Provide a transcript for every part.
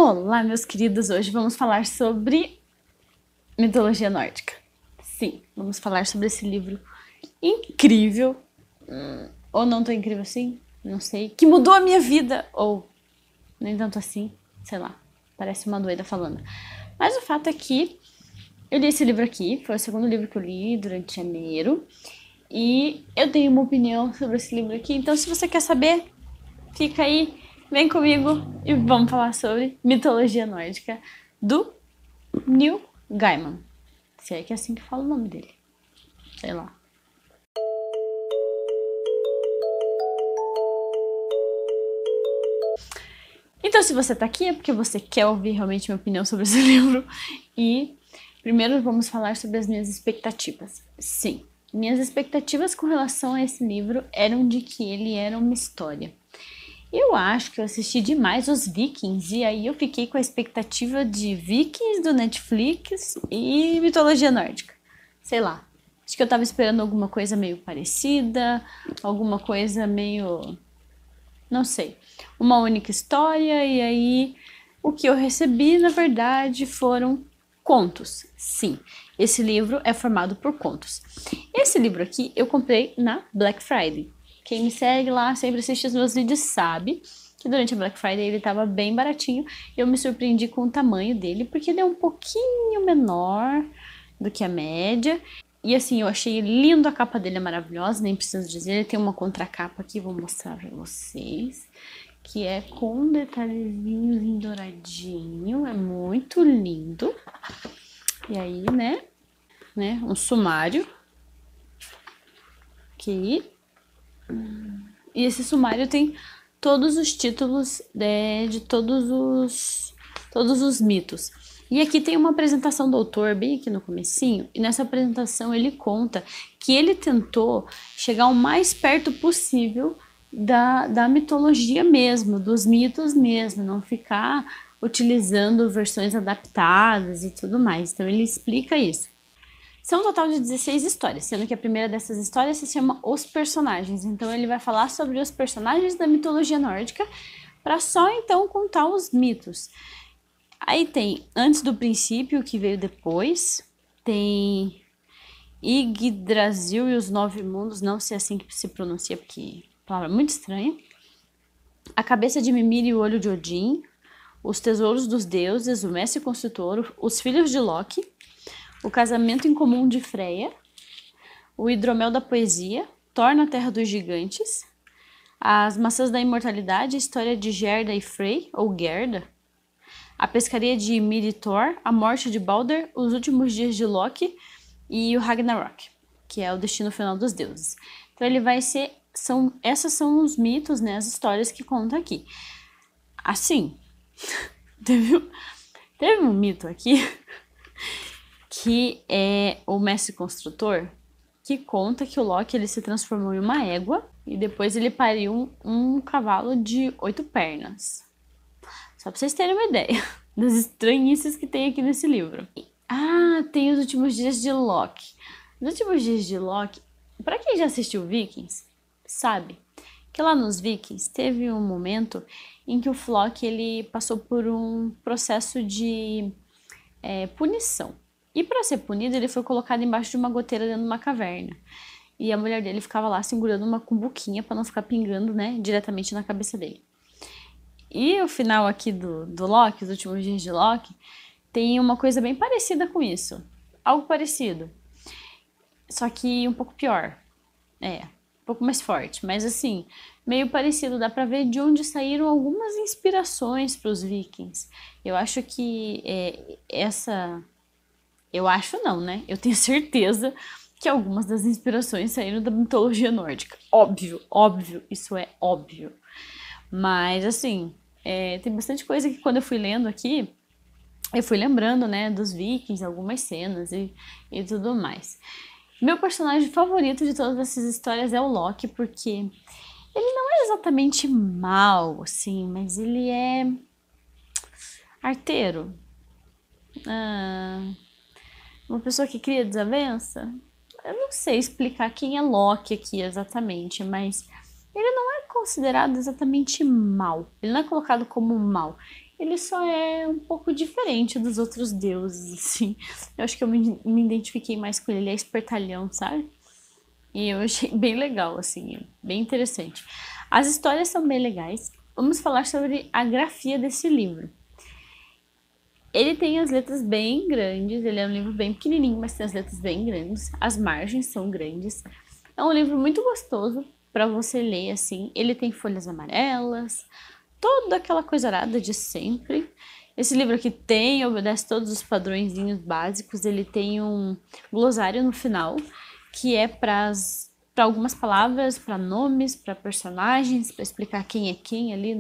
Olá, meus queridos! Hoje vamos falar sobre mitologia nórdica. Sim, vamos falar sobre esse livro incrível, ou não tão incrível assim, não sei, que mudou a minha vida, ou nem tanto assim, sei lá, parece uma doida falando. Mas o fato é que eu li esse livro aqui, foi o segundo livro que eu li durante janeiro, e eu tenho uma opinião sobre esse livro aqui, então se você quer saber, fica aí, vem comigo e vamos falar sobre mitologia nórdica do Neil Gaiman. Se é que é assim que fala o nome dele. Sei lá. Então, se você tá aqui é porque você quer ouvir realmente minha opinião sobre esse livro. E primeiro vamos falar sobre as minhas expectativas. Sim, minhas expectativas com relação a esse livro eram de que ele era uma história. Eu acho que eu assisti demais os Vikings e aí eu fiquei com a expectativa de Vikings do Netflix e mitologia nórdica. Sei lá. Acho que eu tava esperando alguma coisa meio parecida, alguma coisa meio... não sei. Uma única história e aí o que eu recebi, na verdade, foram contos. Sim, esse livro é formado por contos. Esse livro aqui eu comprei na Black Friday. Quem me segue lá, sempre assiste os meus vídeos, sabe que durante a Black Friday ele tava bem baratinho. Eu me surpreendi com o tamanho dele, porque ele é um pouquinho menor do que a média. E assim, eu achei lindo, a capa dele é maravilhosa, nem preciso dizer. Ele tem uma contracapa aqui, vou mostrar pra vocês. Que é com detalhezinhos em douradinho, é muito lindo. E aí, né, um sumário. Aqui. E esse sumário tem todos os títulos de todos os mitos. E aqui tem uma apresentação do autor bem aqui no comecinho, e nessa apresentação ele conta que ele tentou chegar o mais perto possível da mitologia mesmo, dos mitos mesmo, não ficar utilizando versões adaptadas e tudo mais. Então ele explica isso. São um total de 16 histórias, sendo que a primeira dessas histórias se chama Os Personagens. Então ele vai falar sobre os personagens da mitologia nórdica, para só então contar os mitos. Aí tem Antes do Princípio, que veio depois, tem Yggdrasil e os Nove Mundos, não sei assim que se pronuncia, porque é uma palavra muito estranha. A Cabeça de Mimir e o Olho de Odin, Os Tesouros dos Deuses, o Mestre Construtor, Os Filhos de Loki, O Casamento Incomum de Freya, O Hidromel da Poesia, Thor na Terra dos Gigantes, As Maçãs da Imortalidade, a História de Gerda e Frey, ou Gerda, A Pescaria de Ymir e Thor, A Morte de Balder, Os Últimos Dias de Loki e o Ragnarok, que é o destino final dos deuses. Então ele vai ser... essas são os mitos, né, as histórias que conta aqui. Assim, teve um mito aqui... que é o Mestre Construtor, que conta que o Loki ele se transformou em uma égua e depois ele pariu um cavalo de 8 pernas. Só pra vocês terem uma ideia das estranhices que tem aqui nesse livro. Ah, tem Os Últimos Dias de Loki. Os Últimos Dias de Loki, pra quem já assistiu Vikings, sabe que lá nos Vikings teve um momento em que o Floki ele passou por um processo de punição. E para ser punido, ele foi colocado embaixo de uma goteira dentro de uma caverna. E a mulher dele ficava lá segurando uma cumbuquinha para não ficar pingando, né, diretamente na cabeça dele. E o final aqui do Loki, Os Últimos Dias de Loki, tem uma coisa bem parecida com isso. Algo parecido. Só que um pouco pior. Um pouco mais forte. Mas assim, meio parecido. Dá pra ver de onde saíram algumas inspirações para os Vikings. Eu acho que eu acho não, né? Eu tenho certeza que algumas das inspirações saíram da mitologia nórdica. Óbvio, isso é óbvio. Mas, assim, tem bastante coisa que quando eu fui lendo aqui, eu fui lembrando, né, dos Vikings, algumas cenas e tudo mais. Meu personagem favorito de todas essas histórias é o Loki, porque ele não é exatamente mau, assim, mas ele é arteiro. Uma pessoa que cria desavença? Eu não sei explicar quem é Loki aqui exatamente, mas ele não é considerado exatamente mal. Ele não é colocado como mal. ele só é um pouco diferente dos outros deuses, assim. Eu acho que eu me identifiquei mais com ele, ele é espertalhão, sabe? E eu achei bem legal, assim, bem interessante. As histórias são bem legais. Vamos falar sobre a grafia desse livro. Ele tem as letras bem grandes, ele é um livro bem pequenininho, mas tem as letras bem grandes. As margens são grandes. É um livro muito gostoso para você ler, assim. Ele tem folhas amarelas, toda aquela coisa arada de sempre. Esse livro aqui obedece todos os padrõezinhos básicos. Ele tem um glossário no final, que é para algumas palavras, para nomes, para personagens, para explicar quem é quem ali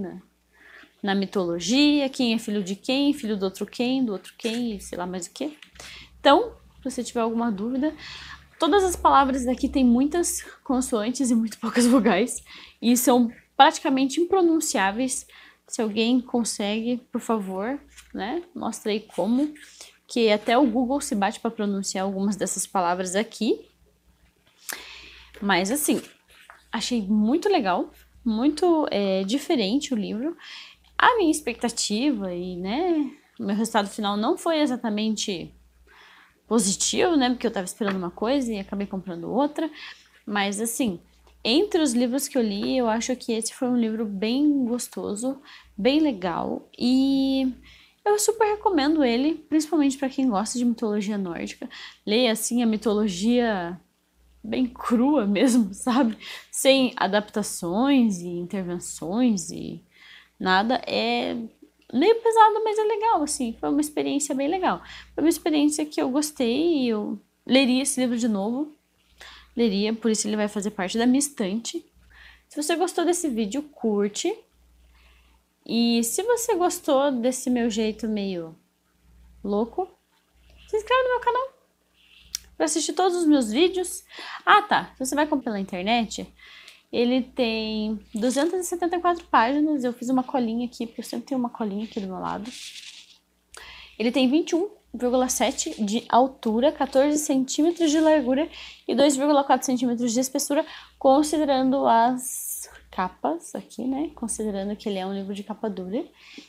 na mitologia, quem é filho de quem, filho do outro quem, e sei lá mais o que. Então, se você tiver alguma dúvida, todas as palavras daqui têm muitas consoantes e muito poucas vogais, e são praticamente impronunciáveis. Se alguém consegue, por favor, né, mostra aí como, que até o Google se bate para pronunciar algumas dessas palavras aqui. Mas assim, achei muito legal, muito diferente o livro. A minha expectativa e, né, o meu resultado final não foi exatamente positivo, né, porque eu tava esperando uma coisa e acabei comprando outra. Mas assim, entre os livros que eu li, eu acho que esse foi um livro bem gostoso, bem legal, e eu super recomendo ele, principalmente para quem gosta de mitologia nórdica. Leia assim a mitologia bem crua mesmo, sabe? Sem adaptações e intervenções e nada. É meio pesado, mas é legal, assim. Foi uma experiência bem legal. Foi uma experiência que eu gostei e eu leria esse livro de novo. Leria, por isso ele vai fazer parte da minha estante. Se você gostou desse vídeo, curte. E se você gostou desse meu jeito meio louco, se inscreve no meu canal para assistir todos os meus vídeos. Ah, tá. Se você vai comprar pela internet, ele tem 274 páginas. Eu fiz uma colinha aqui, porque eu sempre tenho uma colinha aqui do meu lado. Ele tem 21,7 de altura, 14 centímetros de largura e 2,4 centímetros de espessura, considerando as capas aqui, né? Considerando que ele é um livro de capa dura.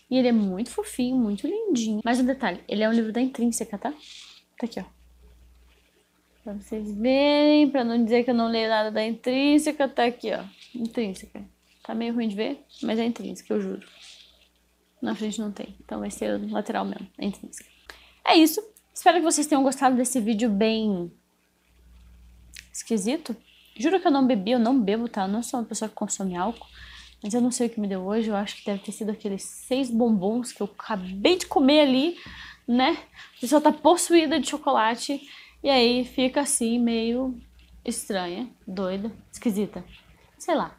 E ele é muito fofinho, muito lindinho. Mais um detalhe, ele é um livro da Intrínseca, tá? Tá aqui, ó. Pra vocês verem, pra não dizer que eu não leio nada da Intrínseca, tá aqui, ó. Intrínseca. Tá meio ruim de ver, mas é Intrínseca, eu juro. Na frente não tem, então vai ser o lateral mesmo, é Intrínseca. É isso. Espero que vocês tenham gostado desse vídeo bem esquisito. Juro que eu não bebi, eu não bebo, tá? Eu não sou uma pessoa que consome álcool. Mas eu não sei o que me deu hoje, eu acho que deve ter sido aqueles 6 bombons que eu acabei de comer ali, né? A pessoa tá possuída de chocolate. E aí fica assim, meio estranha, doida, esquisita. Sei lá,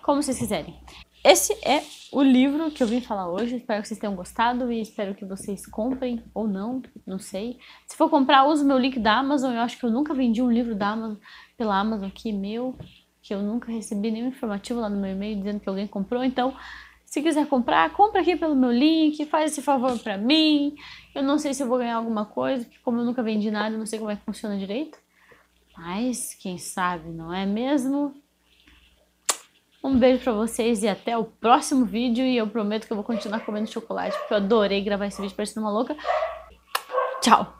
como vocês quiserem. Esse é o livro que eu vim falar hoje. Espero que vocês tenham gostado e espero que vocês comprem ou não, não sei. Se for comprar, use o meu link da Amazon. Eu acho que eu nunca vendi um livro da Amazon, pela Amazon aqui, meu, que eu nunca recebi nenhum informativo lá no meu e-mail dizendo que alguém comprou. Então, se quiser comprar, compra aqui pelo meu link, faz esse favor pra mim. Eu não sei se eu vou ganhar alguma coisa, porque como eu nunca vendi nada, eu não sei como é que funciona direito. Mas, quem sabe, não é mesmo? Um beijo pra vocês e até o próximo vídeo. E eu prometo que eu vou continuar comendo chocolate, porque eu adorei gravar esse vídeo parecendo uma louca. Tchau!